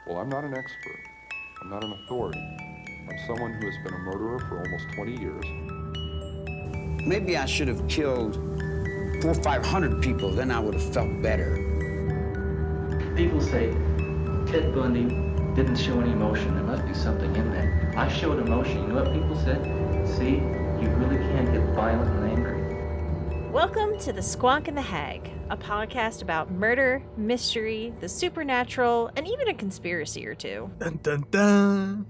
Well, I'm not an expert. I'm not an authority. I'm someone who has been a murderer for almost 20 years. Maybe I should have killed 400 or 500 people, then I would have felt better. People say Ted Bundy didn't show any emotion. There must be something in there. I showed emotion. You know what people said? See, you really can get violent and angry. Welcome to the Squonk The Hag, a podcast about murder, mystery, the supernatural, and even a conspiracy or two. Dun, dun, dun.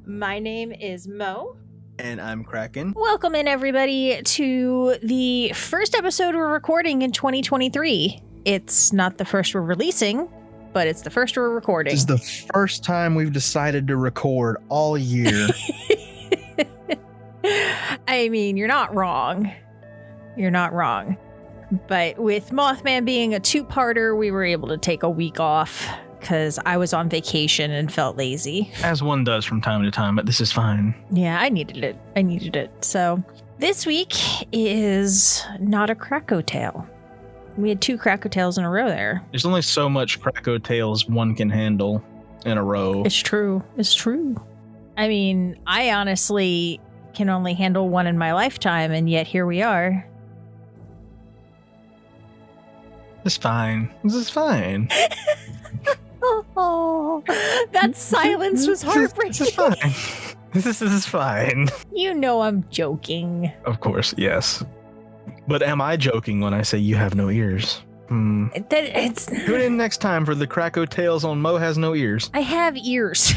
My name is Mo. And I'm Kraken. Welcome in, everybody, to the first episode we're recording in 2023. It's not the first we're releasing, but it's the first we're recording. This is the first time we've decided to record all year. I mean, you're not wrong. You're not wrong. But with Mothman being a two-parter, we were able to take a week off because I was on vacation and felt lazy. As one does from time to time, but this is fine. Yeah, I needed it. So this week is not a Krakow tale. We had two Krakow tales in a row there. There's only so much Krakow tales one can handle in a row. It's true. I mean, I honestly can only handle one in my lifetime, and yet here we are. It's fine. This is fine. Oh, that silence was heartbreaking. This is fine. This is fine. You know I'm joking. Of course, yes. But am I joking when I say you have no ears? Tune in next time for the Krakow tales on Mo Has No Ears. I have ears.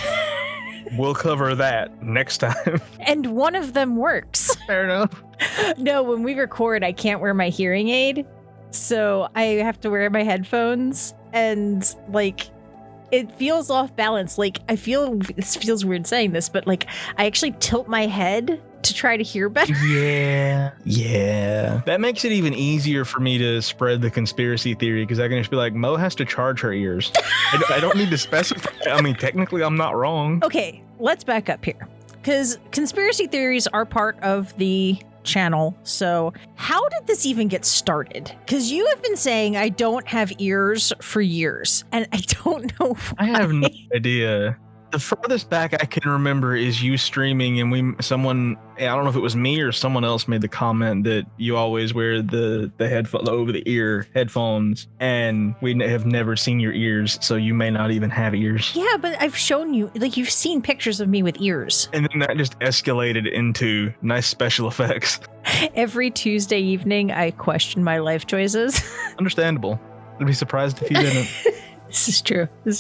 We'll cover that next time. And one of them works. Fair enough. No, when we record, I can't wear my hearing aid. So I have to wear my headphones, and it feels off balance. This feels weird saying this, but I actually tilt my head to try to hear better. Yeah. That makes it even easier for me to spread the conspiracy theory, because I can just be like, Mo has to charge her ears. I don't need to specify. I mean, technically, I'm not wrong. Okay, let's back up here, because conspiracy theories are part of the channel. So how did this even get started? Because you have been saying I don't have ears for years, and I don't know why. I have no idea. The furthest back I can remember is you streaming, and I don't know if it was me or someone else made the comment that you always wear the over the ear headphones, and we have never seen your ears, so you may not even have ears. Yeah, but I've shown you, you've seen pictures of me with ears. And then that just escalated into nice special effects. Every Tuesday evening, I question my life choices. Understandable. I'd be surprised if you didn't. This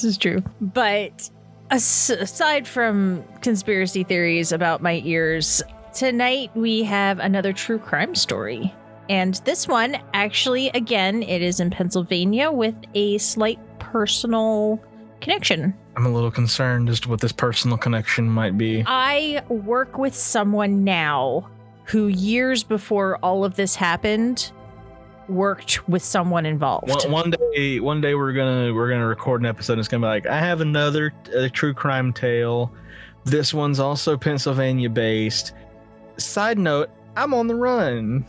is true. But aside from conspiracy theories about my ears, tonight we have another true crime story. And this one, actually, again, it is in Pennsylvania with a slight personal connection. I'm a little concerned as to what this personal connection might be. I work with someone now who, years before all of this happened, worked with someone involved. One day we're gonna record an episode, and it's gonna be like, I have another true crime tale. This one's also Pennsylvania based. Side note, I'm on the run.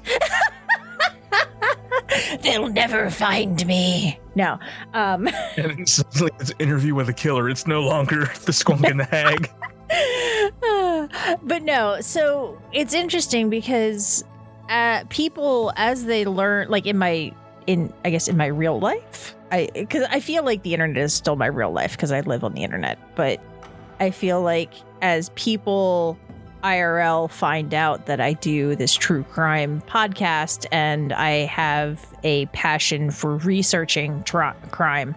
They'll never find me. No. And then suddenly it's an interview with a killer. It's no longer the Squonk The Hag. But no, so it's interesting because people, as they learn, in my real life, because I feel like the internet is still my real life because I live on the internet, but I feel like as people IRL find out that I do this true crime podcast and I have a passion for researching crime,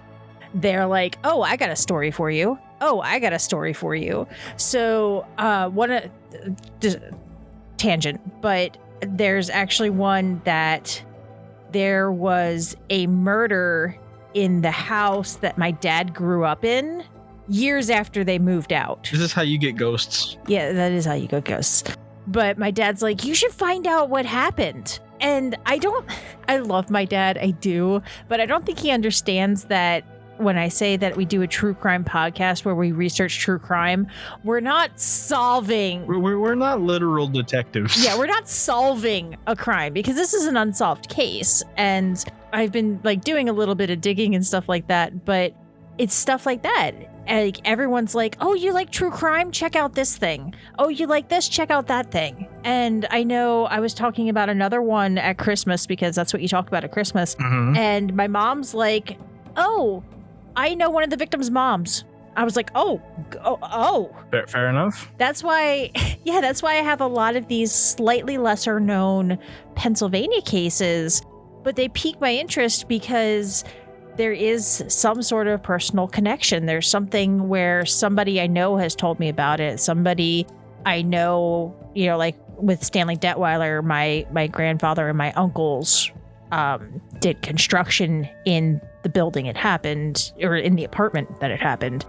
they're like, oh, I got a story for you. So tangent, but there's actually one that there was a murder in the house that my dad grew up in years after they moved out. This is how you get ghosts. Yeah, that is how you get ghosts. But my dad's like, you should find out what happened. And I love my dad, I do, but I don't think he understands that when I say that we do a true crime podcast where we research true crime, we're not solving. We're not literal detectives. Yeah, we're not solving a crime because this is an unsolved case. And I've been doing a little bit of digging and stuff like that. But it's stuff like that. Like everyone's like, oh, you like true crime? Check out this thing. Oh, you like this? Check out that thing. And I know I was talking about another one at Christmas because that's what you talk about at Christmas. Mhm. And my mom's like, oh, I know one of the victims' moms. I was like, oh. Fair enough. That's why I have a lot of these slightly lesser known Pennsylvania cases, but they pique my interest because there is some sort of personal connection. There's something where somebody I know has told me about it. Somebody I know, like with Stanley Detweiler, my grandfather and my uncles did construction in the building it happened, or in the apartment that it happened.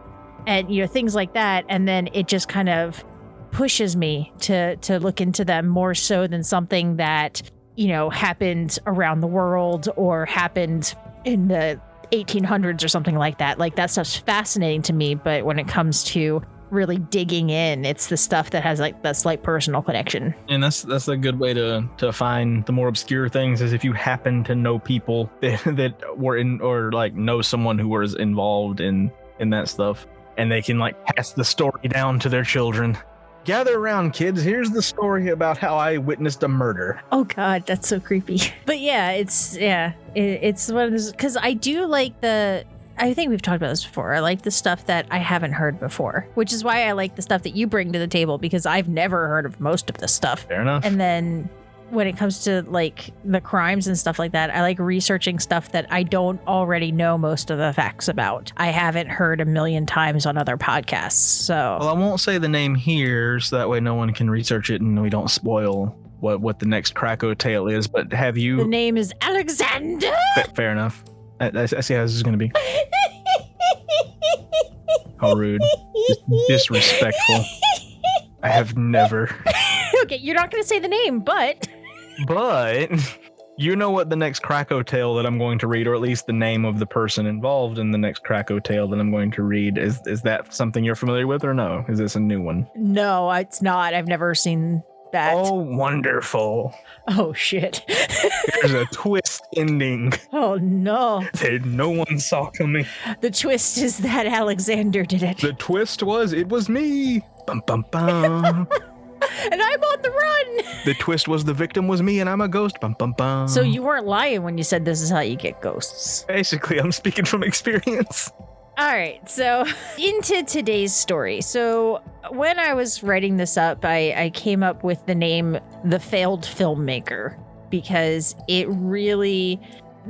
And, things like that. And then it just kind of pushes me to look into them more so than something that, happened around the world or happened in the 1800s or something like that. Like, that stuff's fascinating to me. But when it comes to really digging in, it's the stuff that has like that slight personal connection. And that's a good way to find the more obscure things, is if you happen to know people that were in, or like know someone who was involved in that stuff, and they can like pass the story down to their children. Gather around, kids. Here's the story about how I witnessed a murder. Oh God, that's so creepy. But yeah, it's one of those, because I do like I think we've talked about this before. I like the stuff that I haven't heard before, which is why I like the stuff that you bring to the table, because I've never heard of most of this stuff. Fair enough. And then when it comes to like the crimes and stuff like that, I like researching stuff that I don't already know most of the facts about. I haven't heard a million times on other podcasts. So, well, I won't say the name here, so that way no one can research it and we don't spoil what the next Krakow tale is. But have you? The name is Alexander. Fair enough. I see how this is going to be. How rude. Disrespectful. I have never. Okay, you're not going to say the name, but you know what the next Krakow tale that I'm going to read, or at least the name of the person involved in the next Krakow tale that I'm going to read, is that something you're familiar with, or no? Is this a new one? No, it's not. I've never seen that. Oh, wonderful. Oh, shit. There's a twist ending Oh, no. that no one saw coming. The twist is that Alexander did it. The twist was, it was me. Bum, bum, bum. And I'm on the run. The twist was, the victim was me and I'm a ghost. Bum, bum, bum. So you weren't lying when you said this is how you get ghosts. Basically, I'm speaking from experience. All right, so into today's story. So when I was writing this up, I came up with the name The Failed Filmmaker, because it really,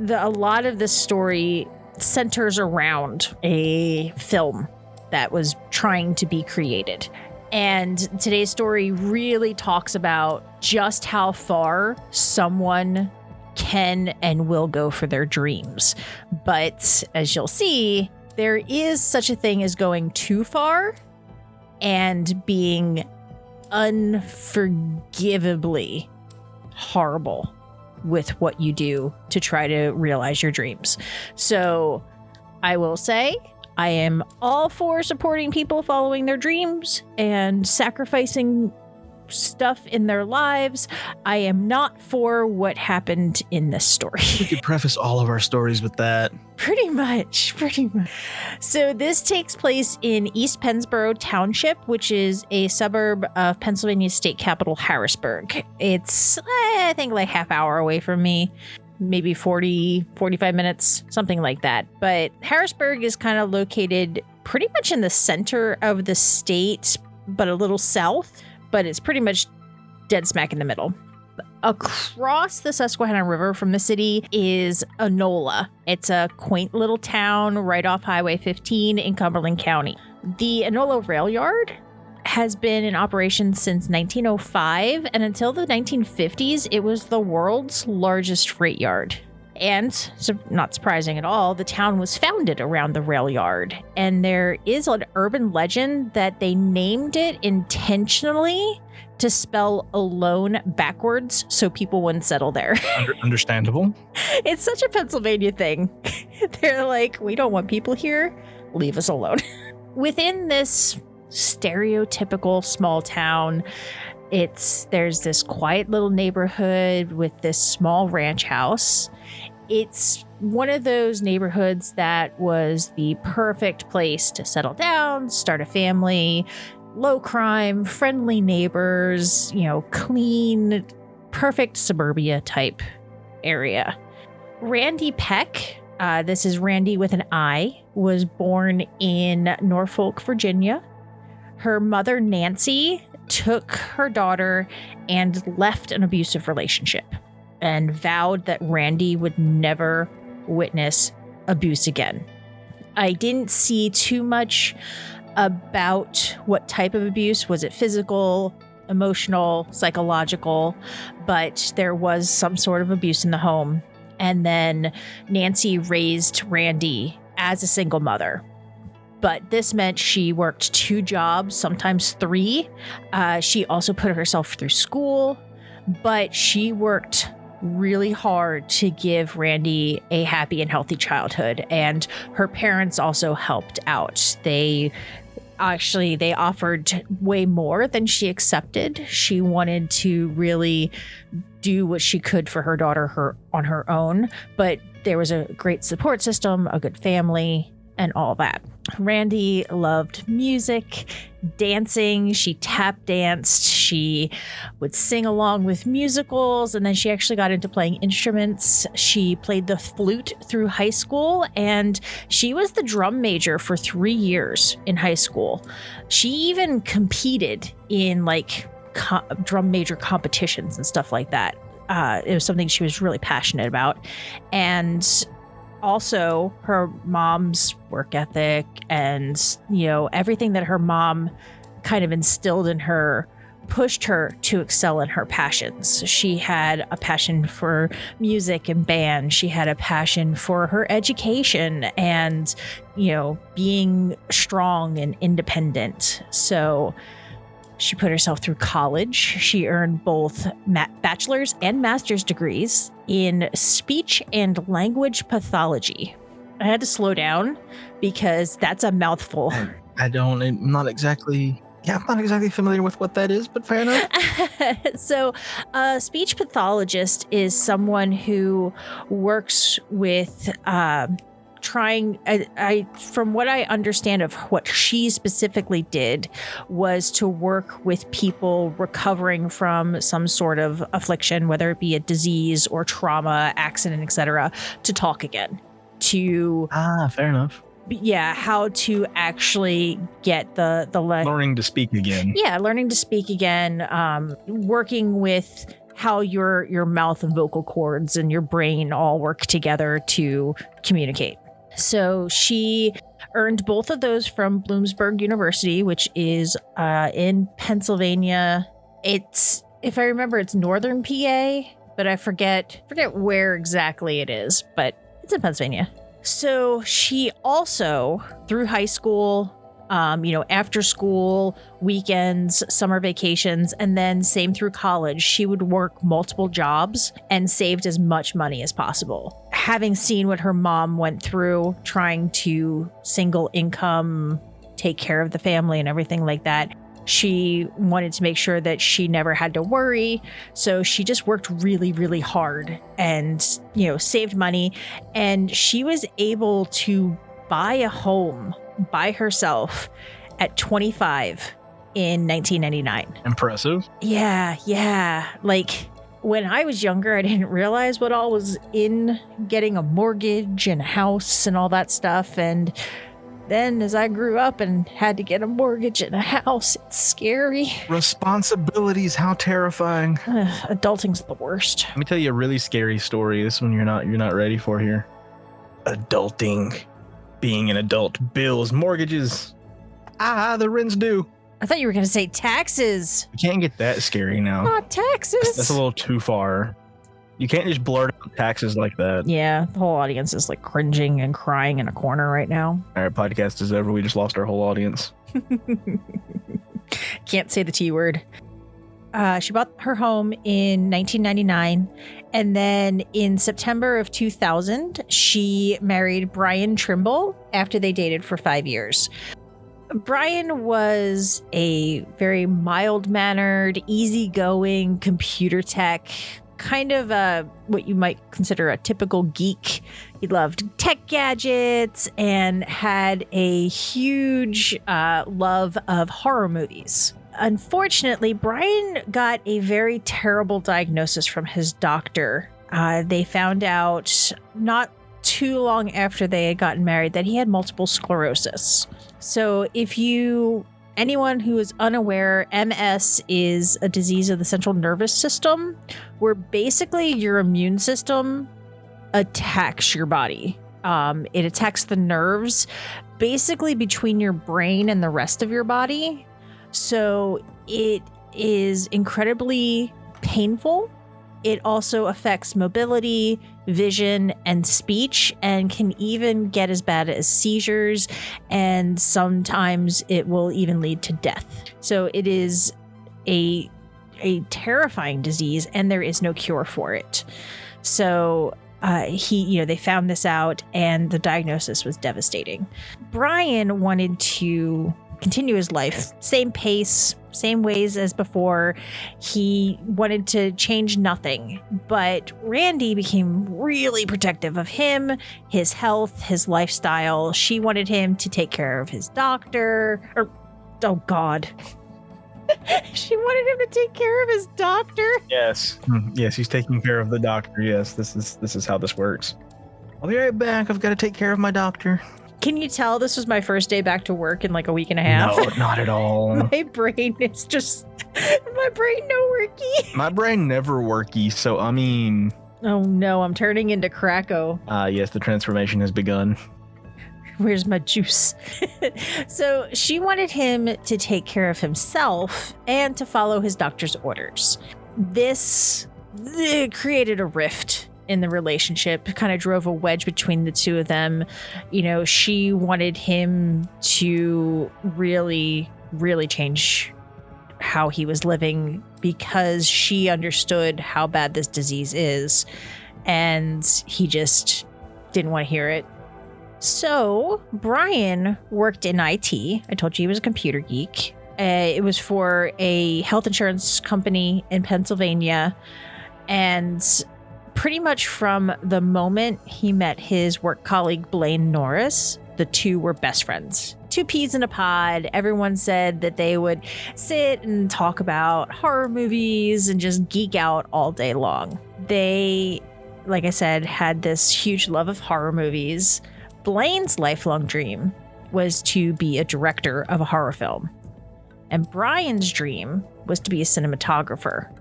a lot of the story centers around a film that was trying to be created. And today's story really talks about just how far someone can and will go for their dreams. But as you'll see, there is such a thing as going too far and being unforgivably horrible with what you do to try to realize your dreams. So I will say, I am all for supporting people following their dreams and sacrificing stuff in their lives. I am not for what happened in this story. We could preface all of our stories with that. Pretty much. So this takes place in East Pennsboro Township, which is a suburb of Pennsylvania's state capital, Harrisburg. It's, I think, like half hour away from me. Maybe 40, 45 minutes, something like that. But Harrisburg is kind of located pretty much in the center of the state, but a little south. But it's pretty much dead smack in the middle. Across the Susquehanna River from the city is Enola. It's a quaint little town right off Highway 15 in Cumberland County. The Enola Rail Yard has been in operation since 1905, and until the 1950s, it was the world's largest freight yard. And, so not surprising at all, the town was founded around the rail yard. And there is an urban legend that they named it intentionally to spell alone backwards so people wouldn't settle there. Understandable. It's such a Pennsylvania thing. They're like, we don't want people here. Leave us alone. Within this stereotypical small town, there's this quiet little neighborhood with this small ranch house. it's one of those neighborhoods that was the perfect place to settle down, start a family, low crime, friendly neighbors, clean, perfect suburbia type area. Randy Peck, this is Randy with an I, was born in Norfolk, Virginia. Her mother, Nancy, took her daughter and left an abusive relationship and vowed that Randy would never witness abuse again. I didn't see too much about what type of abuse. Was it physical, emotional, psychological? But there was some sort of abuse in the home. And then Nancy raised Randy as a single mother. But this meant she worked 2 jobs, sometimes 3. She also put herself through school, but she worked really hard to give Randy a happy and healthy childhood. And her parents also helped out. They offered way more than she accepted. She wanted to really do what she could for her daughter on her own, but there was a great support system, a good family, and all that. Randy loved music, dancing. She tap danced. She would sing along with musicals, and then she actually got into playing instruments. She played the flute through high school, and she was the drum major for 3 years in high school. She even competed in drum major competitions and stuff like that. It was something she was really passionate about. And also her mom's work ethic and, everything that her mom kind of instilled in her pushed her to excel in her passions. She had a passion for music and band. She had a passion for her education and, being strong and independent. So she put herself through college. She earned both bachelor's and master's degrees in speech and language pathology. I had to slow down because that's a mouthful. I'm not exactly familiar with what that is, but fair enough. So a speech pathologist is someone who works with from what I understand of what she specifically did was to work with people recovering from some sort of affliction, whether it be a disease or trauma, accident, etc., to talk again. Fair enough. Yeah, how to actually get the learning to speak again. Yeah, learning to speak again, working with how your mouth and vocal cords and your brain all work together to communicate. So she earned both of those from Bloomsburg University, which is in Pennsylvania. If I remember, it's northern PA, but I forget where exactly it is, but it's in Pennsylvania. So she also, through high school, after school, weekends, summer vacations, and then same through college, she would work multiple jobs and saved as much money as possible. Having seen what her mom went through, trying to single income, take care of the family and everything like that, she wanted to make sure that she never had to worry. So she just worked really, really hard and, saved money. And she was able to buy a home by herself at 25 in 1999. Impressive. Yeah. When I was younger, I didn't realize what all was in getting a mortgage and a house and all that stuff. And then as I grew up and had to get a mortgage and a house, it's scary. Responsibilities, how terrifying. Adulting's the worst. Let me tell you a really scary story. This one you're not ready for here. Adulting. Being an adult. Bills, mortgages. The rent's due. I thought you were going to say taxes. You can't get that scary now. Not taxes. That's a little too far. You can't just blurt out taxes like that. Yeah, the whole audience is cringing and crying in a corner right now. All right, podcast is over. We just lost our whole audience. Can't say the T word. She bought her home in 1999. And then in September of 2000, she married Brian Trimble after they dated for 5 years. Brian was a very mild-mannered, easygoing computer tech, kind of what you might consider a typical geek. He loved tech gadgets and had a huge love of horror movies. Unfortunately, Brian got a very terrible diagnosis from his doctor. They found out not too long after they had gotten married that he had multiple sclerosis. So anyone who is unaware, MS is a disease of the central nervous system where basically your immune system attacks your body. It attacks the nerves basically between your brain and the rest of your body. So it is incredibly painful. It also affects mobility, vision, and speech, and can even get as bad as seizures, and sometimes it will even lead to death. So it is a terrifying disease, and there is no cure for it. So they found this out, and the diagnosis was devastating. Brian wanted to continue his life, same pace, same ways as before. He wanted to change nothing, but Randi became really protective of him, his health, his lifestyle. She wanted him to take care of his doctor, oh God. She wanted him to take care of his doctor. Yes. Yes, he's taking care of the doctor. Yes, this is how this works. I'll be right back. I've got to take care of my doctor. Can you tell this was my first day back to work in like a week and a half? No, not at all. My brain is just, my brain no worky. My brain never worky, so I mean... Oh no, I'm turning into Krakow. Yes, the transformation has begun. Where's my juice? So she wanted him to take care of himself and to follow his doctor's orders. This created a rift in the relationship, kind of drove a wedge between the two of them. You know, she wanted him to really, really change how he was living because she understood how bad this disease is, and he just didn't want to hear it. So Brian worked in IT. I told you he was a computer geek. It was for a health insurance company in Pennsylvania, and pretty much from the moment he met his work colleague, Blaine Norris, the two were best friends. Two peas in a pod. Everyone said that they would sit and talk about horror movies and just geek out all day long. They, like I said, had this huge love of horror movies. Blaine's lifelong dream was to be a director of a horror film. And Brian's dream was to be a cinematographer.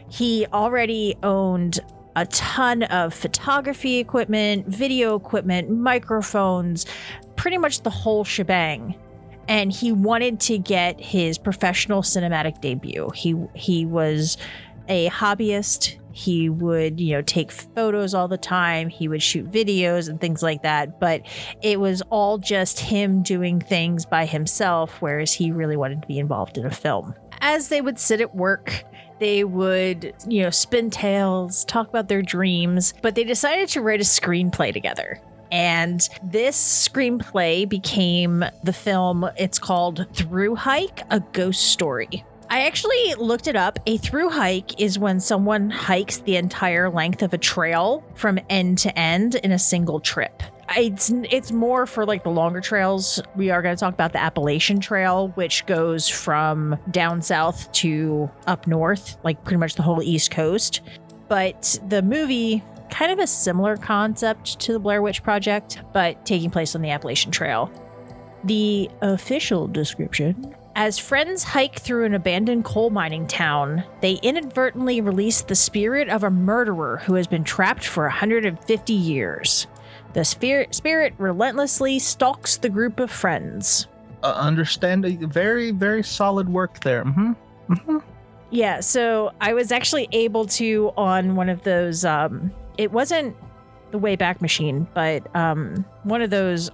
He already owned a ton of photography equipment, video equipment, microphones, pretty much the whole shebang. And he wanted to get his professional cinematic debut. He was a hobbyist. He would, take photos all the time. He would shoot videos and things like that. But it was all just him doing things by himself, whereas he really wanted to be involved in a film. As they would sit at work, they would, spin tales, talk about their dreams, but they decided to write a screenplay together. And this screenplay became the film. It's called Through Hike, A Ghost Story. I actually looked it up. A through hike is when someone hikes the entire length of a trail from end to end in a single trip. It's more for like the longer trails. We are going to talk about the Appalachian Trail, which goes from down south to up north, like pretty much the whole East Coast. But the movie, kind of a similar concept to the Blair Witch Project, but taking place on the Appalachian Trail. The official description: as friends hike through an abandoned coal mining town, they inadvertently release the spirit of a murderer who has been trapped for 150 years. The spirit relentlessly stalks the group of friends. Understanding, very, very solid work there. Yeah, so I was actually able to, on one of those, it wasn't the Wayback Machine, but one of those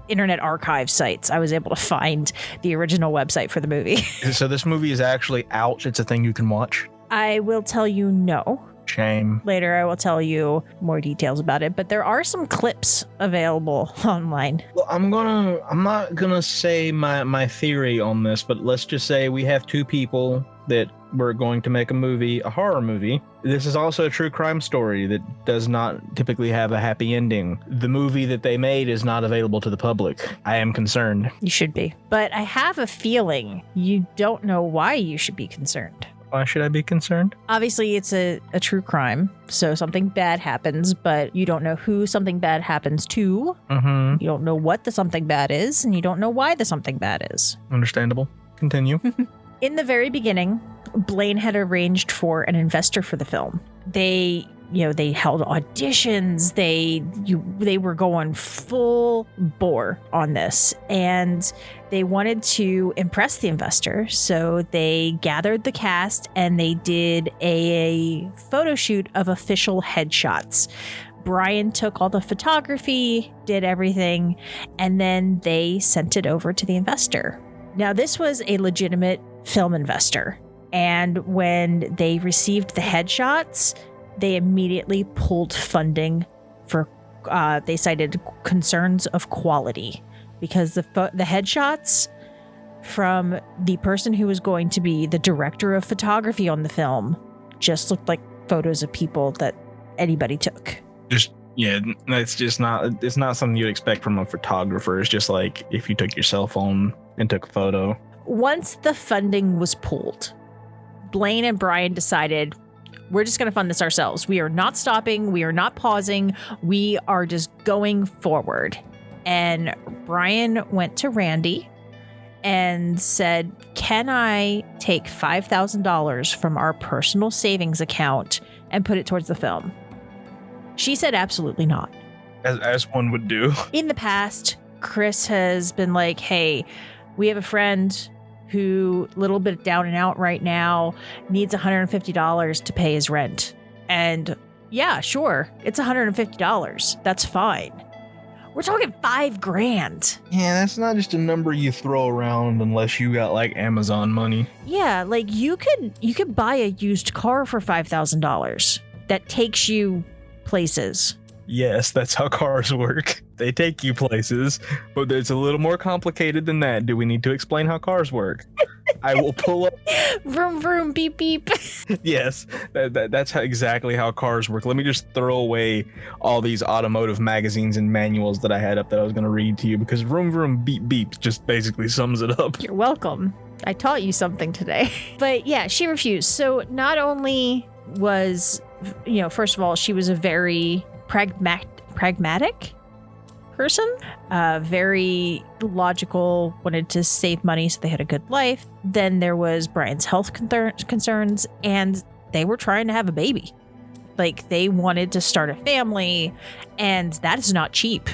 internet archive sites, I was able to find the original website for the movie. So this movie is actually out. It's a thing you can watch. I will tell you no. Shame. Later, I will tell you more details about it, but there are some clips available online. Well, I'm not gonna say my theory on this, but let's just say we have two people that were going to make a horror movie. This is also a true crime story that does not typically have a happy ending. The movie that they made is not available to the public. I am concerned. You should be. But I have a feeling you don't know why you should be concerned. Why should I be concerned? Obviously, it's a true crime, so something bad happens, but you don't know who something bad happens to. Mm-hmm. You don't know what the something bad is, and you don't know why the something bad is. Understandable. Continue. In the very beginning, Blaine had arranged for an investor for the film. They held auditions. They were going full bore on this, and they wanted to impress the investor. So they gathered the cast and they did a photo shoot of official headshots. Brian took all the photography, did everything, and then they sent it over to the investor. Now, this was a legitimate film investor, and when they received the headshots, they immediately pulled funding for, they cited concerns of quality, because the headshots from the person who was going to be the director of photography on the film just looked like photos of people that anybody took. It's not something you'd expect from a photographer. It's just like if you took your cell phone and took a photo. Once the funding was pulled, Blaine and Brian decided, we're just going to fund this ourselves. We are not stopping. We are not pausing. We are just going forward. And Brian went to Randi and said, can I take $5,000 from our personal savings account and put it towards the film? She said absolutely not. As one would do. In the past, Chris has been like, hey, we have a friend who, a little bit down and out right now, needs $150 to pay his rent. And yeah, sure, it's $150. That's fine. We're talking $5,000. Yeah, that's not just a number you throw around unless you got like Amazon money. Yeah, like you could buy a used car for $5,000 that takes you places. Yes, that's how cars work. They take you places, but it's a little more complicated than that. Do we need to explain how cars work? I will pull up. Vroom, vroom, beep, beep. Yes, that's exactly how cars work. Let me just throw away all these automotive magazines and manuals that I had up that I was going to read to you, because vroom, vroom, beep, beep just basically sums it up. You're welcome. I taught you something today. But yeah, she refused. So not only was, first of all, she was a very pragmatic person, very logical, wanted to save money so they had a good life. Then there was Brian's health concerns, and they were trying to have a baby. Like, they wanted to start a family, and that is not cheap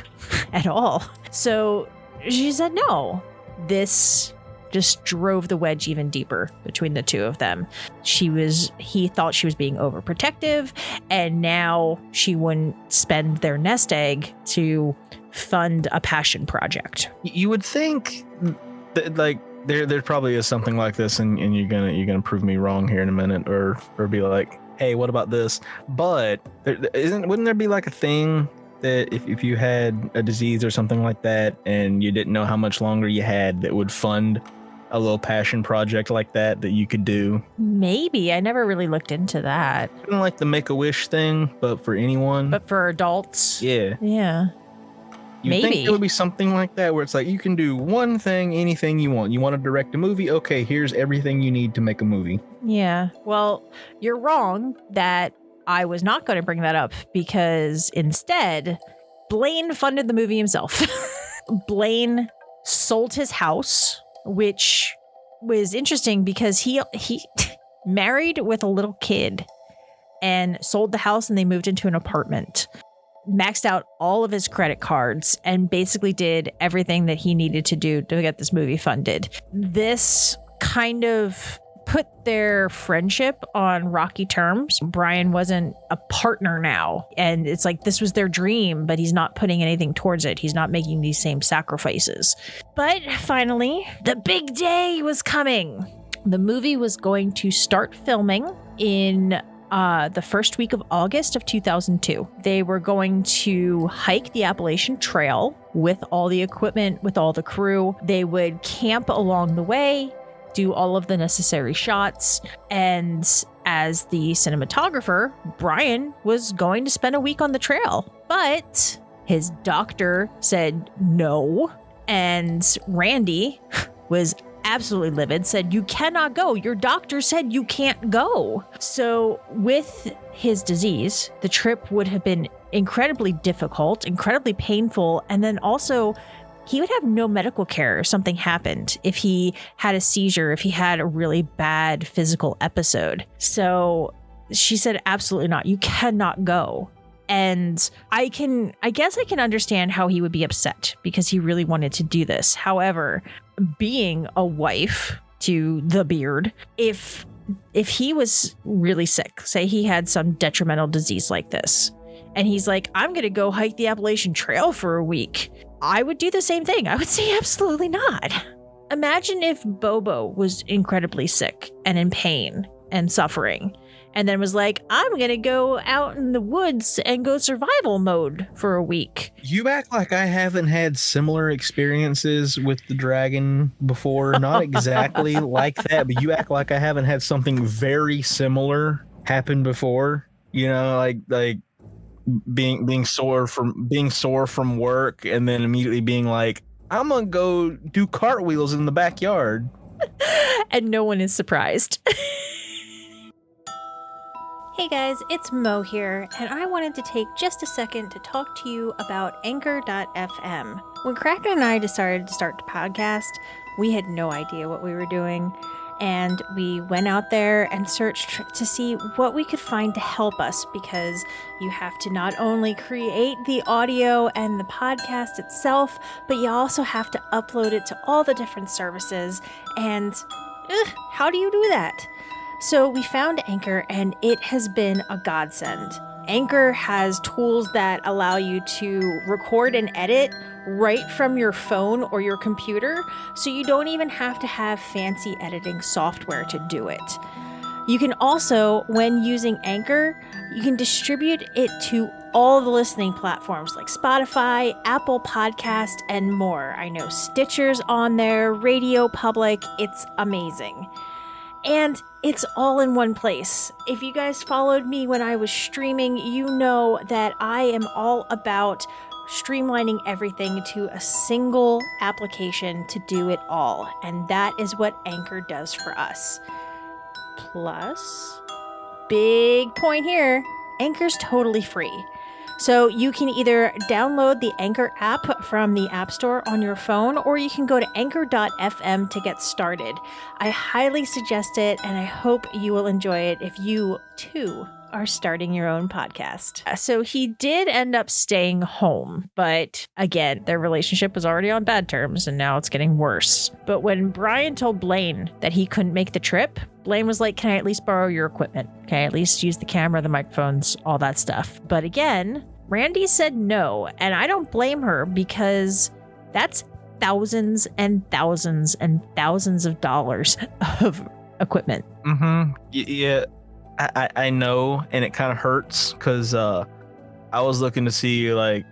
at all. So she said no. This just drove the wedge even deeper between the two of them. He thought she was being overprotective, and now she wouldn't spend their nest egg to fund a passion project. You would think that, like, there probably is something like this, and you're gonna prove me wrong here in a minute, or be like, hey, what about this? But wouldn't there be like a thing that if you had a disease or something like that and you didn't know how much longer you had, that would fund a little passion project like that you could do? Maybe. I never really looked into that. Kind of like the Make-A-Wish thing, but for anyone. But for adults? Yeah. Yeah. You think there would be something like that where it's like, you can do one thing, anything you want. You want to direct a movie? Okay, here's everything you need to make a movie. Yeah. Well, you're wrong that I was not going to bring that up, because instead, Blaine funded the movie himself. Blaine sold his house, which was interesting because he married with a little kid and sold the house, and they moved into an apartment. Maxed out all of his credit cards and basically did everything that he needed to do to get this movie funded. This kind of put their friendship on rocky terms. Brian wasn't a partner now, and it's like this was their dream, but he's not putting anything towards it. He's not making these same sacrifices. But finally, the big day was coming. The movie was going to start filming in the first week of August of 2002. They were going to hike the Appalachian Trail with all the equipment, with all the crew. They would camp along the way, do all of the necessary shots, and as the cinematographer, Brian was going to spend a week on the trail. But his doctor said no, and Randi was absolutely livid, said, "You cannot go. Your doctor said you can't go." So with his disease, the trip would have been incredibly difficult, incredibly painful, and then also he would have no medical care if something happened, if he had a seizure, if he had a really bad physical episode. So she said, absolutely not. You cannot go. And I guess I can understand how he would be upset because he really wanted to do this. However, being a wife to the beard, if he was really sick, say he had some detrimental disease like this, and he's like, I'm going to go hike the Appalachian Trail for a week, I would do the same thing. I would say absolutely not. Imagine if Bobo was incredibly sick and in pain and suffering, and then was like, I'm going to go out in the woods and go survival mode for a week. You act like I haven't had similar experiences with the dragon before. Not exactly like that, but you act like I haven't had something very similar happen before. You know, like being sore from work and then immediately being like, I'm going to go do cartwheels in the backyard. And no one is surprised. Hey guys, it's Mo here, and I wanted to take just a second to talk to you about Anchor.fm. When Kraken and I decided to start the podcast, we had no idea what we were doing, and we went out there and searched to see what we could find to help us, because you have to not only create the audio and the podcast itself, but you also have to upload it to all the different services, and how do you do that? So we found Anchor, and it has been a godsend. Anchor has tools that allow you to record and edit right from your phone or your computer, so you don't even have to have fancy editing software to do it. You can also, when using Anchor, you can distribute it to all the listening platforms like Spotify, Apple Podcast, and more. I know Stitcher's on there, Radio Public. It's amazing. And it's all in one place. If you guys followed me when I was streaming, you know that I am all about streamlining everything to a single application to do it all. And that is what Anchor does for us. Plus, big point here, Anchor's totally free. So you can either download the Anchor app from the App Store on your phone, or you can go to anchor.fm to get started. I highly suggest it, and I hope you will enjoy it if you, too, are starting your own podcast. So he did end up staying home, but again, their relationship was already on bad terms, and now it's getting worse. But when Brian told Blaine that he couldn't make the trip, Blaine was like, can I at least borrow your equipment? Can I at least use the camera, the microphones, all that stuff? But again, Randi said no, and I don't blame her, because that's thousands and thousands and thousands of dollars of equipment. Mm-hmm. Yeah, I know, and it kind of hurts, because I was looking to see like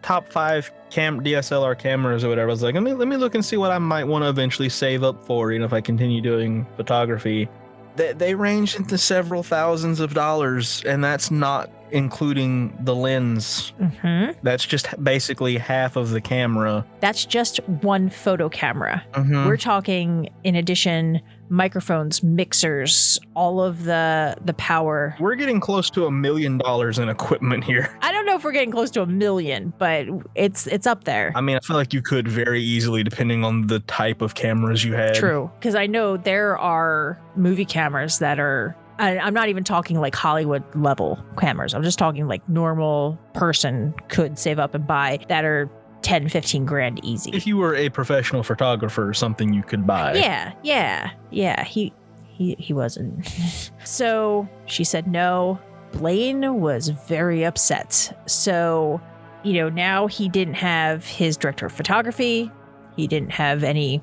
top 5 DSLR cameras or whatever. I was like, let me look and see what I might want to eventually save up for, you know, if I continue doing photography. They range into several thousands of dollars, and that's not including the lens. Mm-hmm. That's just basically half of the camera. That's just one photo camera. Mm-hmm. We're talking, in addition, microphones, mixers, all of the power. We're getting close to $1 million in equipment here. I don't know if we're getting close to $1 million, but it's up there. I mean, I feel like you could very easily, depending on the type of cameras you had. True, because I know there are movie cameras that are, I'm not even talking like Hollywood level cameras. I'm just talking like normal person could save up and buy, that are 10, 15 grand easy. If you were a professional photographer or something, you could buy. Yeah. He wasn't. So she said no. Blaine was very upset. So, you know, now he didn't have his director of photography. He didn't have any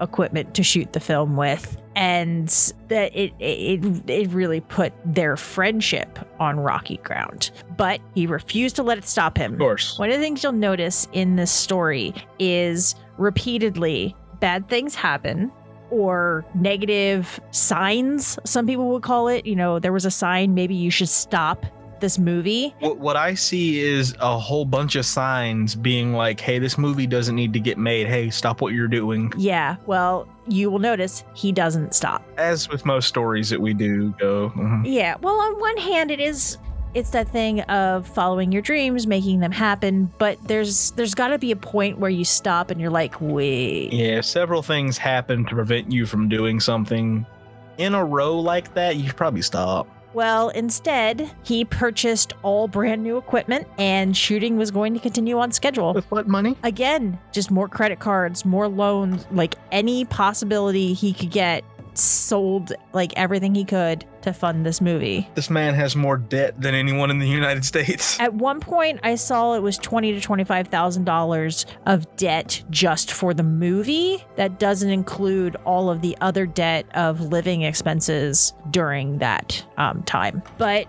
equipment to shoot the film with. and that it really put their friendship on rocky ground. But he refused to let it stop him. Of course. One of the things you'll notice in this story is repeatedly bad things happen, or negative signs, some people would call it. You know, there was a sign, maybe you should stop this movie. What I see is a whole bunch of signs being like, hey, this movie doesn't need to get made. Hey, stop what you're doing. Yeah, well, you will notice he doesn't stop. As with most stories that we do go. Yeah, well, on one hand, it's that thing of following your dreams, making them happen, but there's got to be a point where you stop and you're like, wait. Yeah, several things happen to prevent you from doing something in a row like that. You should probably stop. Well, instead, he purchased all brand new equipment, and shooting was going to continue on schedule. With what money? Again, just more credit cards, more loans, like any possibility he could get, sold like everything he could to fund this movie. This man has more debt than anyone in the United States. At one point, I saw it was $20,000 to $25,000 of debt just for the movie. That doesn't include all of the other debt of living expenses during that time. But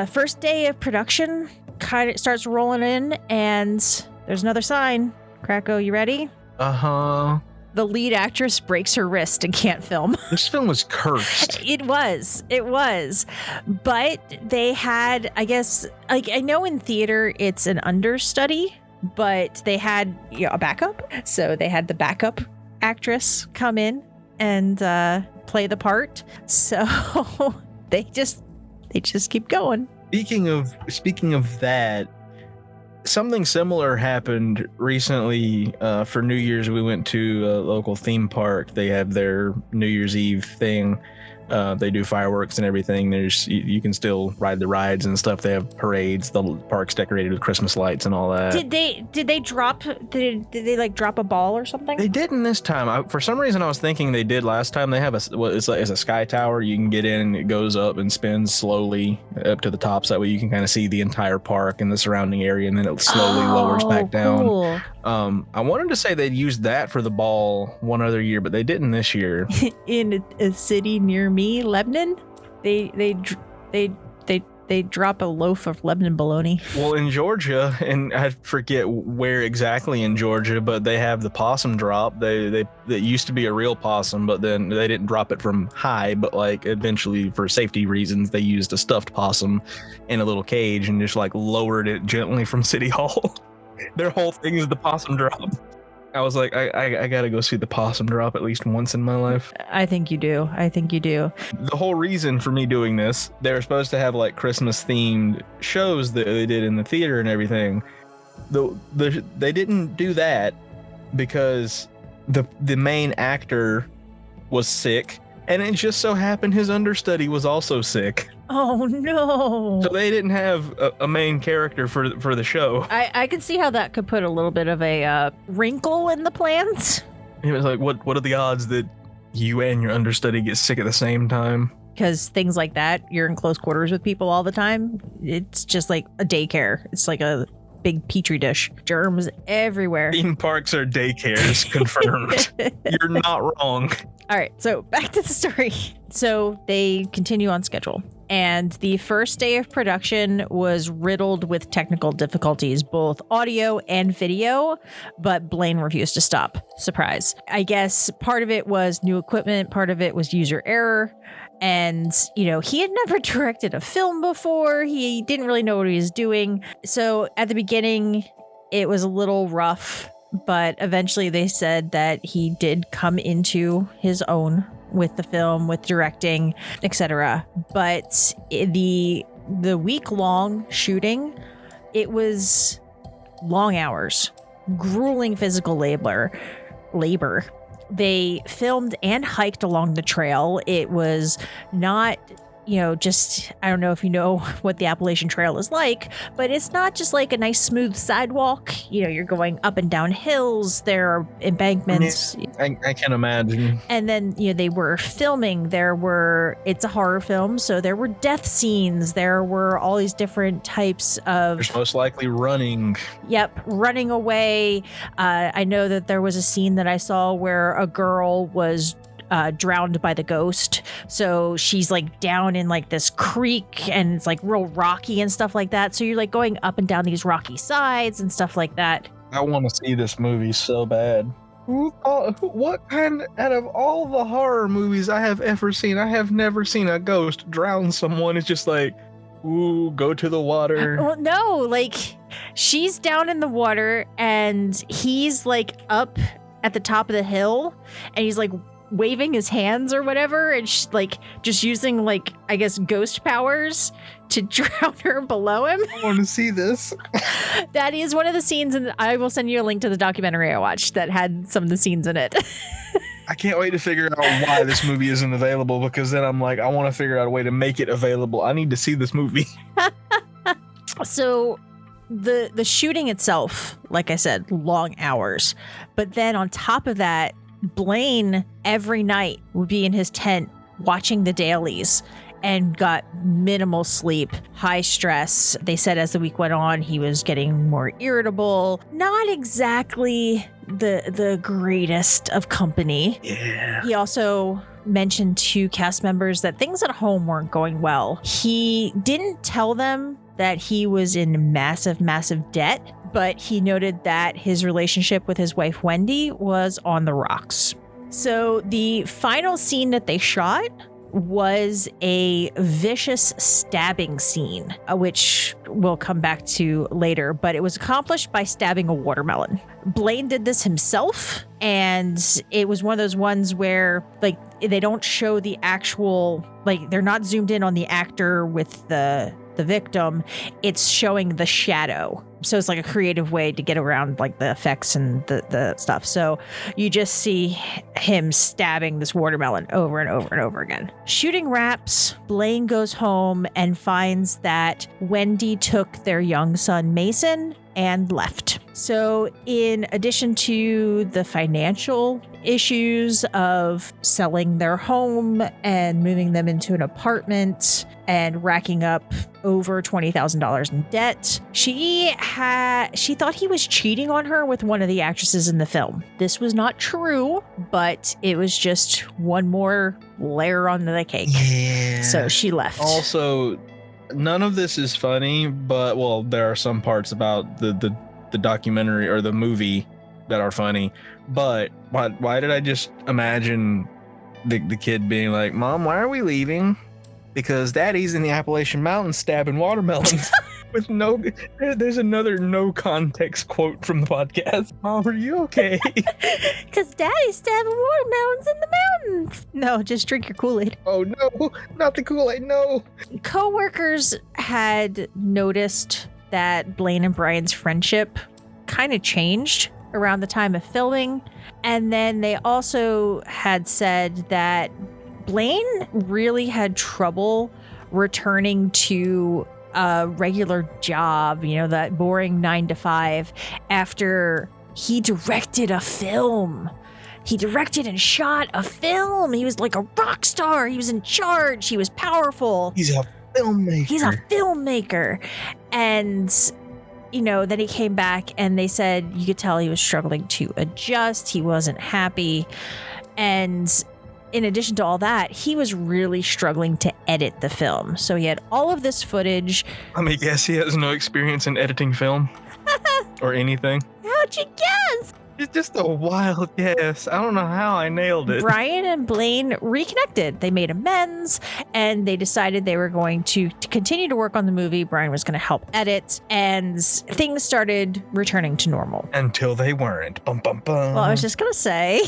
first day of production kind of starts rolling in, and there's another sign. Krakow, you ready? Uh-huh. The lead actress breaks her wrist and can't film. This film was cursed. It was. But they had, I guess, like, I know in theater it's an understudy, but they had a backup. So they had the backup actress come in and play the part. So they just keep going. Speaking of that, something similar happened recently. For New Year's, we went to a local theme park. They have their New Year's Eve thing. They do fireworks and everything. You can still ride the rides and stuff. They have parades. The park's decorated with Christmas lights and all that. Did they drop like drop a ball or something? They didn't this time. For some reason, I was thinking they did last time. They have it's a sky tower. You can get in and it goes up and spins slowly up to the top. So that way you can kind of see the entire park and the surrounding area, and then it slowly lowers back down. Cool. I wanted to say they'd used that for the ball one other year, but they didn't this year. In a city near me, Lebanon, they drop a loaf of Lebanon bologna. Well, in Georgia, and I forget where exactly in Georgia, but they have the possum drop. They used to be a real possum, but then they didn't drop it from high, but like eventually for safety reasons, they used a stuffed possum in a little cage and just like lowered it gently from City Hall. Their whole thing is the possum drop. I was like, I gotta go see the possum drop at least once in my life. I think you do. The whole reason for me doing this, they were supposed to have like Christmas themed shows that they did in the theater and everything. They didn't do that because the main actor was sick, and it just so happened his understudy was also sick. Oh no! So they didn't have a main character for the show. I can see how that could put a little bit of a wrinkle in the plans. It was like, what are the odds that you and your understudy get sick at the same time? Because things like that, you're in close quarters with people all the time. It's just like a daycare. It's like a big petri dish. Germs everywhere. Theme parks are daycares, confirmed. You're not wrong. All right, so back to the story. So they continue on schedule. And the first day of production was riddled with technical difficulties, both audio and video, but Blaine refused to stop. Surprise. I guess part of it was new equipment, part of it was user error. And, he had never directed a film before. He didn't really know what he was doing. So at the beginning, it was a little rough, but eventually they said that he did come into his own with the film, with directing, etc. But the week-long shooting, it was long hours, grueling physical labor. They filmed and hiked along the trail. It was not, just, I don't know if you know what the Appalachian Trail is like, but it's not just like a nice smooth sidewalk. You're going up and down hills. There are embankments. I can imagine. And then, they were filming. It's a horror film, so there were death scenes. There were all these different types of... There's most likely running. Yep, running away. I know that there was a scene that I saw where a girl was drowned by the ghost. So she's like down in like this creek and it's like real rocky and stuff like that. So you're like going up and down these rocky sides and stuff like that. I want to see this movie so bad. What kind, out of all the horror movies I have ever seen, I have never seen a ghost drown someone. It's just like, ooh, go to the water. Well, no, like she's down in the water and he's like up at the top of the hill and he's like waving his hands or whatever, and she's like just using like, I guess, ghost powers to drown her below him. I want to see this. That is one of the scenes, and I will send you a link to the documentary I watched that had some of the scenes in it. I can't wait to figure out why this movie isn't available, because then I'm like, I want to figure out a way to make it available. I need to see this movie. So the shooting itself, like I said, long hours. But then on top of that, Blaine every night would be in his tent watching the dailies and got minimal sleep, high stress. They said as the week went on, he was getting more irritable. Not exactly the greatest of company. Yeah. He also mentioned to cast members that things at home weren't going well. He didn't tell them that he was in massive, massive debt, but he noted that his relationship with his wife, Wendy, was on the rocks. So the final scene that they shot was a vicious stabbing scene, which we'll come back to later, but it was accomplished by stabbing a watermelon. Blaine did this himself, and it was one of those ones where like they don't show the actual, like they're not zoomed in on the actor with the victim. It's showing the shadow. So it's like a creative way to get around like the effects and the stuff. So you just see him stabbing this watermelon over and over and over again. Shooting wraps, Blaine goes home and finds that Wendy took their young son Mason and left. So in addition to the financial issues of selling their home and moving them into an apartment and racking up over $20,000 in debt, she thought he was cheating on her with one of the actresses in the film. This was not true, but it was just one more layer on the cake. Yeah. So she left. Also, none of this is funny, but well, there are some parts about the documentary or the movie that are funny. But why did I just imagine the kid being like, "Mom, why are we leaving? Because Daddy's in the Appalachian Mountains stabbing watermelons." With there's another no context quote from the podcast. Mom, are you okay? Because Daddy's stabbing watermelons in the mountains. No, just drink your Kool-Aid. Oh no, not the Kool-Aid, no. Co-workers had noticed that Blaine and Brian's friendship kind of changed around the time of filming. And then they also had said that Blaine really had trouble returning to a regular job, you know, that boring 9 to 5, after he directed a film. He directed and shot a film. He was like a rock star. He was in charge. He was powerful. He's a filmmaker. And, you know, then he came back and they said you could tell he was struggling to adjust. He wasn't happy. And in addition to all that, he was really struggling to edit the film. So he had all of this footage. Let me guess, he has no experience in editing film or anything. How'd you guess? It's just a wild guess. I don't know how I nailed it. Brian and Blaine reconnected. They made amends, and they decided they were going to continue to work on the movie. Brian was going to help edit, and things started returning to normal. Until they weren't. Bum, bum, bum. Well, I was just going to say...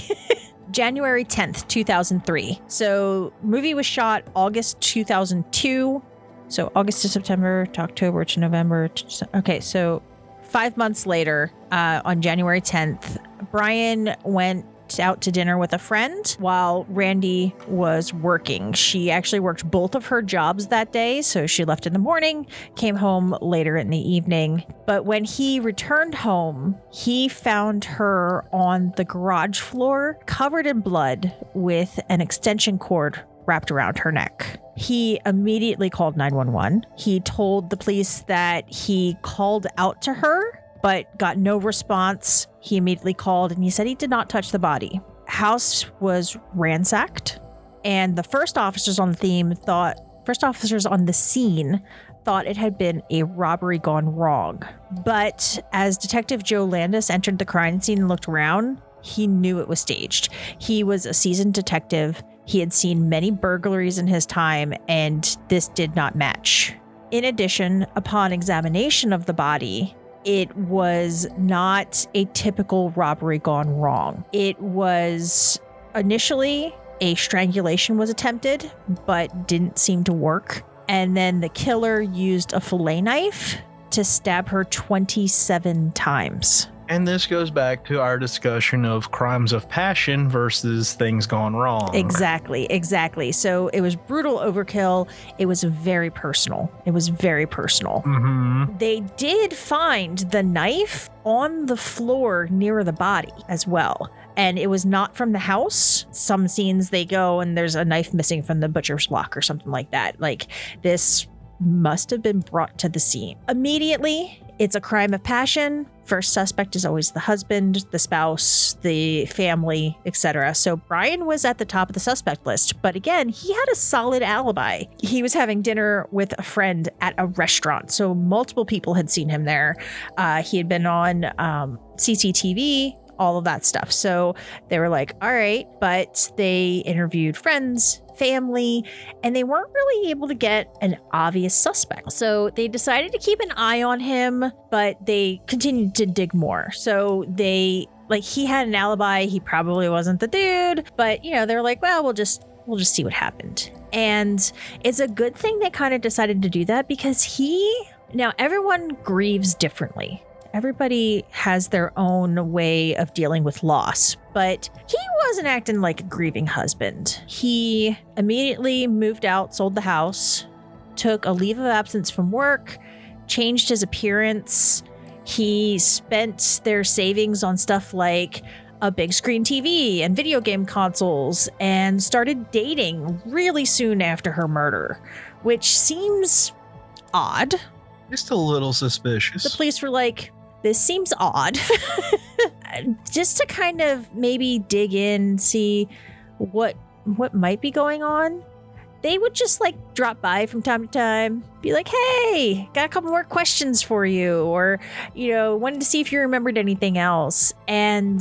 January 10th, 2003. So movie was shot August 2002. So August to September to October to November. Okay, so 5 months later, on January 10th, Brian went out to dinner with a friend while Randi was working. She actually worked both of her jobs that day, so she left in the morning, came home later in the evening. But when he returned home, he found her on the garage floor, covered in blood, with an extension cord wrapped around her neck. He immediately called 911. He told the police that he called out to her, but got no response. He immediately called and he said he did not touch the body. House was ransacked, and the first officers on the scene thought it had been a robbery gone wrong. But as Detective Joe Landis entered the crime scene and looked around, he knew it was staged. He was a seasoned detective. He had seen many burglaries in his time, and this did not match. In addition, upon examination of the body, it was not a typical robbery gone wrong. It was initially a strangulation was attempted, but didn't seem to work. And then the killer used a fillet knife to stab her 27 times. And this goes back to our discussion of crimes of passion versus things gone wrong. Exactly. So it was brutal overkill. It was very personal. Mm-hmm. They did find the knife on the floor near the body as well. And it was not from the house. Some scenes they go and there's a knife missing from the butcher's block or something like that. Like, this must have been brought to the scene. Immediately, it's a crime of passion. First suspect is always the husband, the spouse, the family, etc. So Brian was at the top of the suspect list, but again, he had a solid alibi. He was having dinner with a friend at a restaurant, so multiple people had seen him there. He had been on CCTV, all of that stuff. So they were like, all right, but they interviewed friends, family, and they weren't really able to get an obvious suspect. So they decided to keep an eye on him, but they continued to dig more. So he had an alibi. He probably wasn't the dude, but they're like, well, we'll just see what happened. And it's a good thing they kind of decided to do that, because now everyone grieves differently. Everybody has their own way of dealing with loss, but he wasn't acting like a grieving husband. He immediately moved out, sold the house, took a leave of absence from work, changed his appearance. He spent their savings on stuff like a big screen TV and video game consoles, and started dating really soon after her murder, which seems odd. Just a little suspicious. The police were like, this seems odd. Just to kind of maybe dig in, see what might be going on. They would just drop by from time to time, be like, hey, got a couple more questions for you, or wanted to see if you remembered anything else. And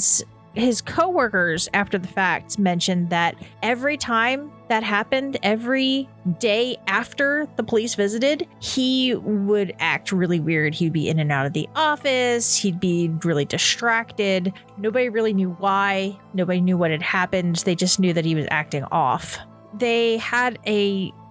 his coworkers after the fact mentioned that every time that happened, every day after the police visited, he would act really weird. He'd be in and out of the office. He'd be really distracted. Nobody really knew why. Nobody knew what had happened. They just knew that he was acting off. They had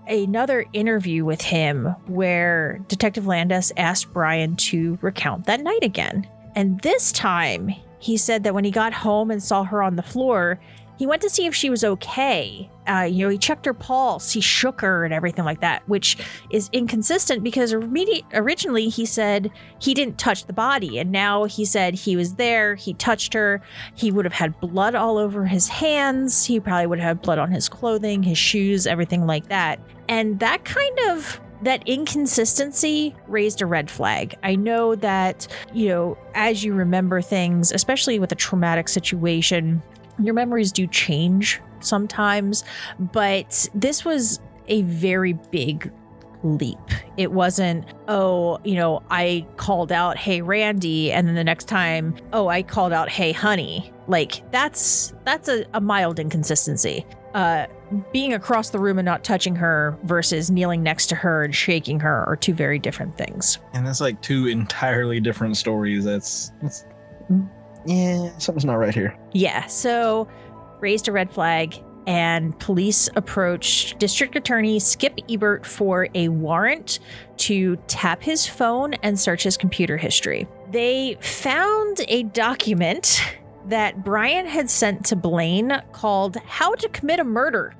another interview with him where Detective Landis asked Brian to recount that night again. And this time, he said that when he got home and saw her on the floor, he went to see if she was okay. He checked her pulse, he shook her and everything like that, which is inconsistent because originally he said he didn't touch the body. And now he said he was there, he touched her, he would have had blood all over his hands. He probably would have had blood on his clothing, his shoes, everything like that. And that inconsistency raised a red flag. I know that, as you remember things, especially with a traumatic situation, your memories do change sometimes, but this was a very big leap. It wasn't, I called out, hey, Randy, and then the next time, I called out, hey, honey. That's a mild inconsistency. Being across the room and not touching her versus kneeling next to her and shaking her are two very different things. And that's two entirely different stories. Something's not right here. Yeah, so raised a red flag, and police approached District Attorney Skip Ebert for a warrant to tap his phone and search his computer history. They found a document that Brian had sent to Blaine called How to Commit a Murder.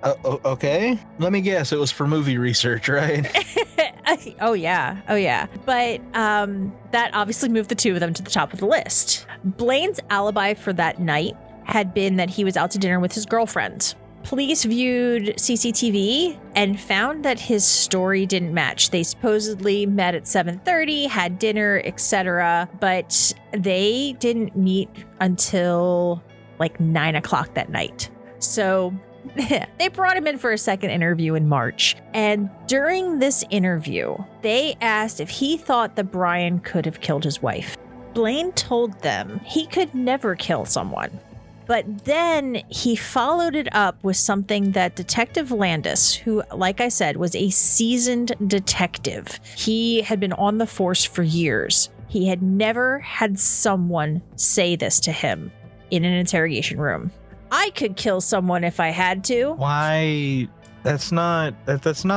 Okay. Let me guess. It was for movie research, right? Oh, yeah. But that obviously moved the two of them to the top of the list. Blaine's alibi for that night had been that he was out to dinner with his girlfriend. Police viewed CCTV and found that his story didn't match. They supposedly met at 7:30, had dinner, etc., but they didn't meet until like 9 o'clock that night. So they brought him in for a second interview in March. And during this interview, they asked if he thought that Brian could have killed his wife. Blaine told them he could never kill someone. But then he followed it up with something that Detective Landis, who, like I said, was a seasoned detective. He had been on the force for years. He had never had someone say this to him in an interrogation room. I could kill someone if I had to. Why? That's not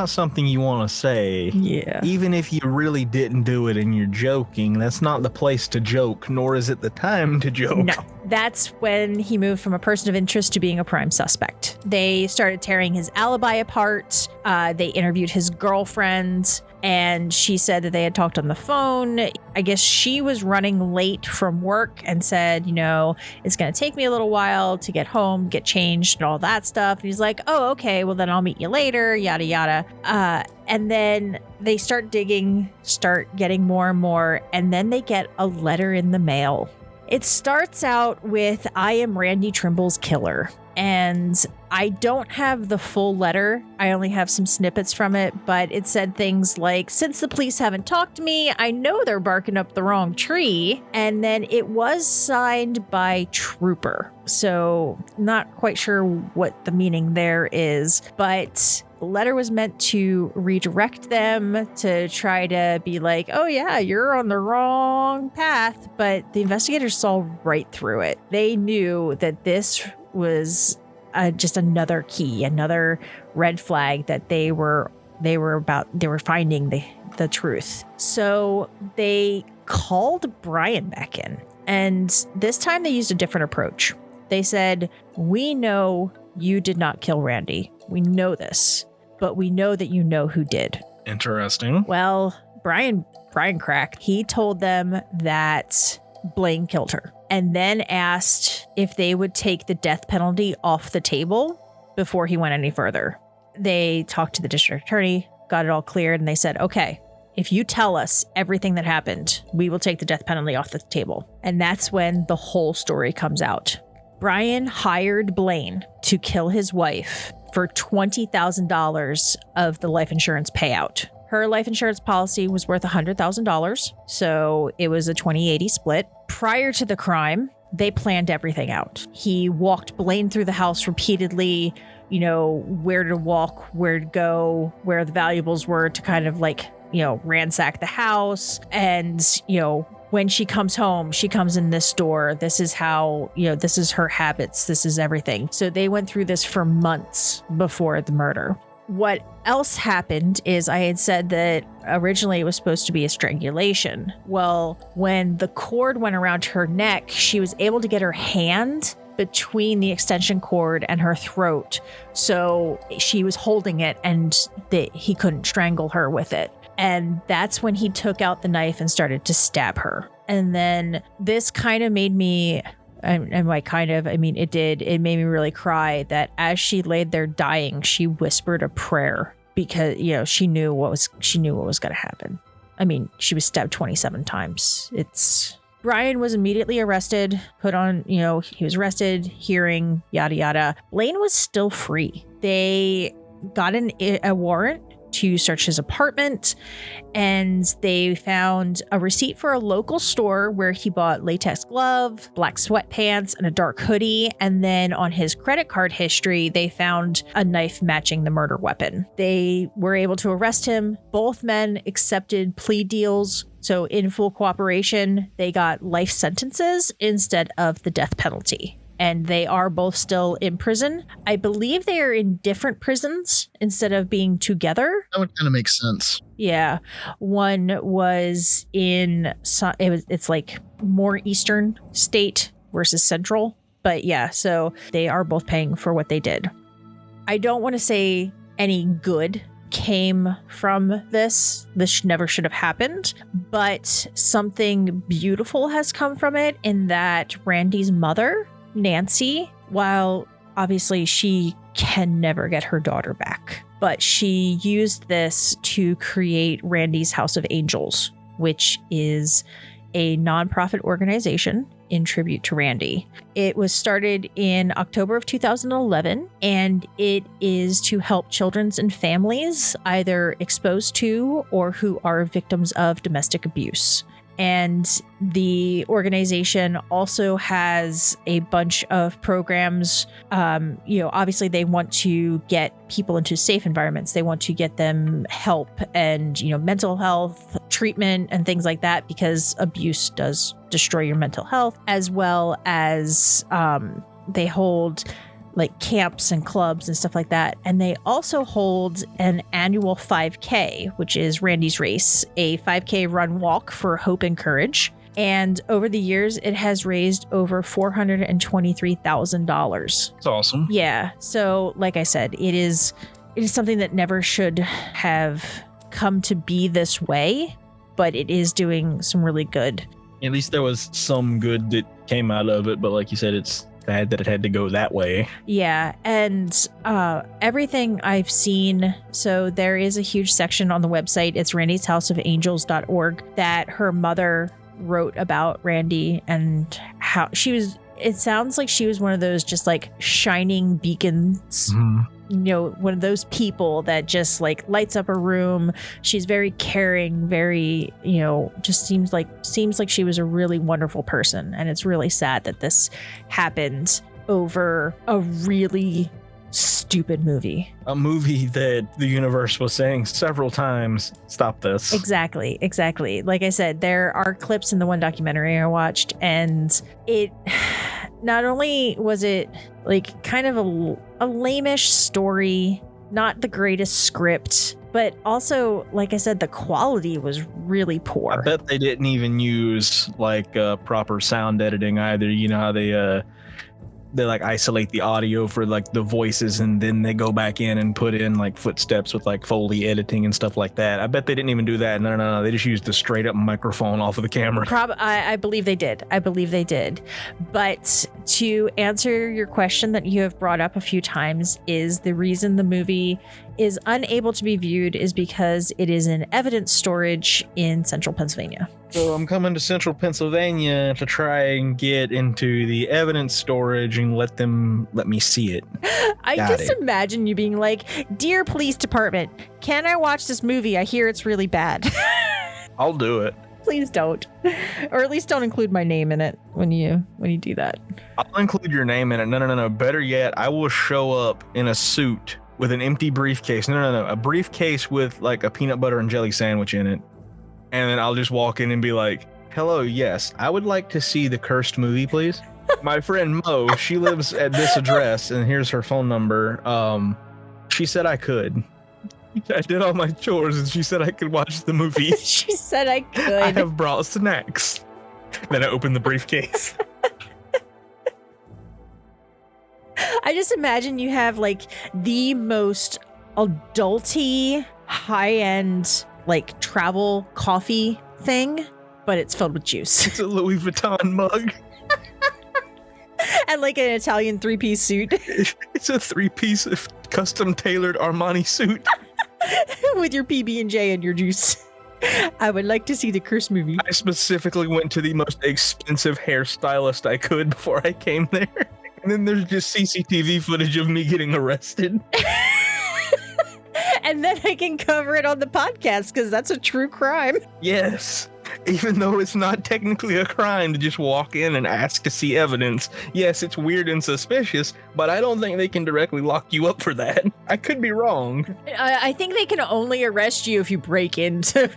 something you want to say. Yeah. Even if you really didn't do it and you're joking, that's not the place to joke, nor is it the time to joke. No. That's when he moved from a person of interest to being a prime suspect. They started tearing his alibi apart. They interviewed his girlfriend, and she said that they had talked on the phone. I guess she was running late from work and said, it's going to take me a little while to get home, get changed, and all that stuff. And he's like, oh, okay, well, then I'll meet you later, yada, yada. And then they start digging, start getting more and more, and then they get a letter in the mail. It starts out with, I am Randi Trimble's killer. And I don't have the full letter. I only have some snippets from it, but it said things like, since the police haven't talked to me, I know they're barking up the wrong tree. And then it was signed by Trooper. So not quite sure what the meaning there is, but the letter was meant to redirect them to try to be like, oh yeah, you're on the wrong path. But the investigators saw right through it. They knew that this was just another key, another red flag that they were finding the truth. So they called Brian back in, and this time they used a different approach. They said, we know you did not kill Randi. We know this, but we know that you know who did. Interesting. Well, Brian cracked. He told them that Blaine killed her, and then asked if they would take the death penalty off the table before he went any further. They talked to the district attorney, got it all cleared, and they said, okay, if you tell us everything that happened, we will take the death penalty off the table. And that's when the whole story comes out. Brian hired Blaine to kill his wife for $20,000 of the life insurance payout. Her life insurance policy was worth $100,000, so it was a 20-80 split. Prior to the crime, they planned everything out. He walked Blaine through the house repeatedly, where to walk, where to go, where the valuables were to kind of ransack the house. And, when she comes home, she comes in this door. This is how, this is her habits. This is everything. So they went through this for months before the murder. What else happened is I had said that originally it was supposed to be a strangulation. Well, when the cord went around her neck, she was able to get her hand between the extension cord and her throat. So she was holding it, and he couldn't strangle her with it. And that's when he took out the knife and started to stab her. And then this kind of made me, it did. It made me really cry that as she laid there dying, she whispered a prayer because, she knew what was going to happen. She was stabbed 27 times. Brian was immediately arrested, put on, he was arrested, hearing, yada, yada. Blaine was still free. They got a warrant to search his apartment, and they found a receipt for a local store where he bought latex glove, black sweatpants, and a dark hoodie. And then on his credit card history, they found a knife matching the murder weapon. They were able to arrest him. Both men accepted plea deals. So in full cooperation, they got life sentences instead of the death penalty. And they are both still in prison. I believe they are in different prisons instead of being together. That would kind of make sense. Yeah. One was it's like more eastern state versus central. But yeah, so they are both paying for what they did. I don't want to say any good came from this. This never should have happened, but something beautiful has come from it in that Randi's mother, Nancy, while obviously she can never get her daughter back. But she used this to create Randi's House of Angels, which is a nonprofit organization in tribute to Randi. It was started in October of 2011, and it is to help children and families either exposed to or who are victims of domestic abuse. And the organization also has a bunch of programs. Obviously they want to get people into safe environments. They want to get them help and, mental health treatment and things like that, because abuse does destroy your mental health, as well as they hold like camps and clubs and stuff like that. And they also hold an annual 5K, which is Randi's Race, a 5K run walk for hope and courage. And over the years, it has raised over $423,000. That's awesome. Yeah. So like I said, it is something that never should have come to be this way, but it is doing some really good. At least there was some good that came out of it, but like you said, it's bad that it had to go that way. Yeah, and everything I've seen, so there is a huge section on the website, it's randishouseofangels.org, that her mother wrote about Randi and how she was, it sounds like she was one of those just like shining beacons. One of those people that just like lights up a room. She's very caring, very, just seems like she was a really wonderful person. And it's really sad that this happened over a really stupid movie. A movie that the universe was saying several times, stop this. Exactly. Like I said, there are clips in the one documentary I watched, and it not only was it like kind of a lame-ish story, not the greatest script, but also, like I said, the quality was really poor. I bet they didn't even use like proper sound editing either. You know how they like isolate the audio for like the voices, and then they go back in and put in like footsteps with like Foley editing and stuff like that. I bet they didn't even do that. No. They just used the straight up microphone off of the camera. I believe they did. But to answer your question that you have brought up a few times, is the reason the movie is unable to be viewed is because it is in evidence storage in central Pennsylvania. So I'm coming to central Pennsylvania to try and get into the evidence storage and let me see it. I just imagine you being like, "Dear police department, can I watch this movie? I hear it's really bad." I'll do it. Please don't. Or at least don't include my name in it when you do that. I'll include your name in it. No. Better yet, I will show up in a suit with an empty briefcase. No. A briefcase with like a peanut butter and jelly sandwich in it. And then I'll just walk in and be like, "Hello, yes, I would like to see the cursed movie, please." My friend Mo, she lives at this address, and here's her phone number. She said I could. I did all my chores, and she said I could watch the movie. She said I could. I have brought snacks. Then I opened the briefcase. I just imagine you have like the most adulty, high-end like travel coffee thing, but it's filled with juice. It's a Louis Vuitton mug. And like an Italian 3-piece suit. It's a 3-piece custom tailored Armani suit. With your PB&J and your juice. I would like to see the curse movie. I specifically went to the most expensive hairstylist I could before I came there. And then there's just CCTV footage of me getting arrested. And then I can cover it on the podcast because that's a true crime. Yes. Even though it's not technically a crime to just walk in and ask to see evidence. Yes, it's weird and suspicious, but I don't think they can directly lock you up for that. I could be wrong. I think they can only arrest you if you break into...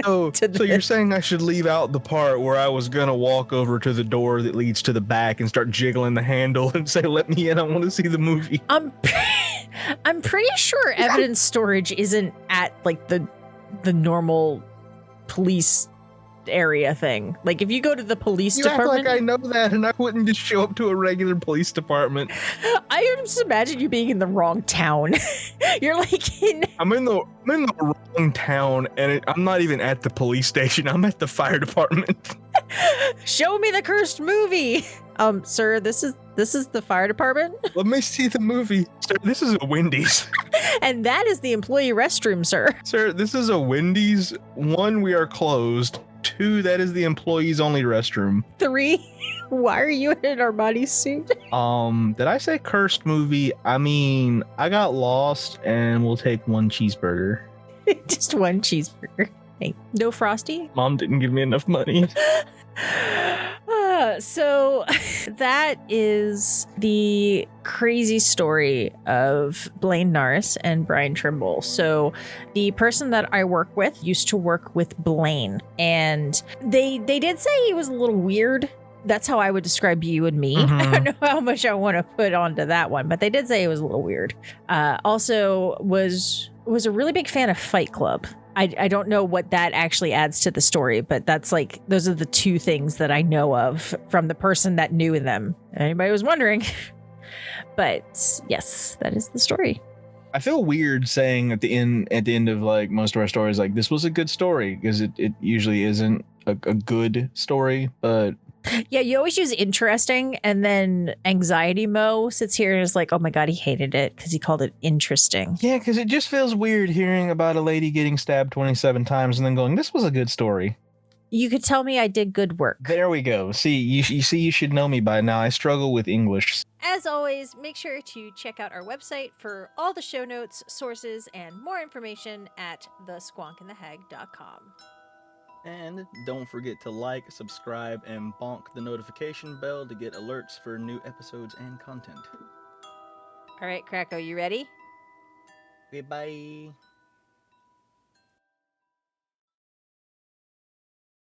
So you're saying I should leave out the part where I was going to walk over to the door that leads to the back and start jiggling the handle and say, "Let me in, I want to see the movie." I'm pretty sure evidence storage isn't at like the normal police area thing. Like if you go to the police department, act like I know that, and I wouldn't just show up to a regular police department. I just imagine you being in the wrong town. You're like I'm in the wrong town, and I'm not even at the police station. I'm at the fire department. Show me the cursed movie. Sir, this is the fire department, Let me see the movie. Sir, this is a Wendy's. and that is the employee restroom, sir. Sir, this is a Wendy's. 1, we are closed. 2, that is the employees only restroom. 3, why are you in an Armani suit? Did I say cursed movie? I mean, I got lost and we'll take 1 cheeseburger. Just 1 cheeseburger. Hey, no Frosty? Mom didn't give me enough money. So that is the crazy story of Blaine Norris and Brian Trimble. So the person that I work with used to work with Blaine, and they did say he was a little weird. That's how I would describe you and me. I don't know how much I want to put onto that one, but they did say it was a little weird. Also was a really big fan of Fight Club. I don't know what that actually adds to the story, but that's like, those are the 2 things that I know of from the person that knew them. Anybody was wondering. But yes, that is the story. I feel weird saying at the end of like most of our stories, like this was a good story, because it usually isn't a good story, but Yeah, you always use interesting, and then Anxiety Mo sits here and is like, oh my God, he hated it because he called it interesting. yeah, because it just feels weird hearing about a lady getting stabbed 27 times and then going, this was a good story. You could tell me I did good work. There we go. See, you should know me by now. I struggle with English. As always, make sure to check out our website for all the show notes, sources, and more information at thesquonkandthehag.com. And don't forget to like, subscribe, and bonk the notification bell to get alerts for new episodes and content. All right, Kracko, you ready? Okay, bye.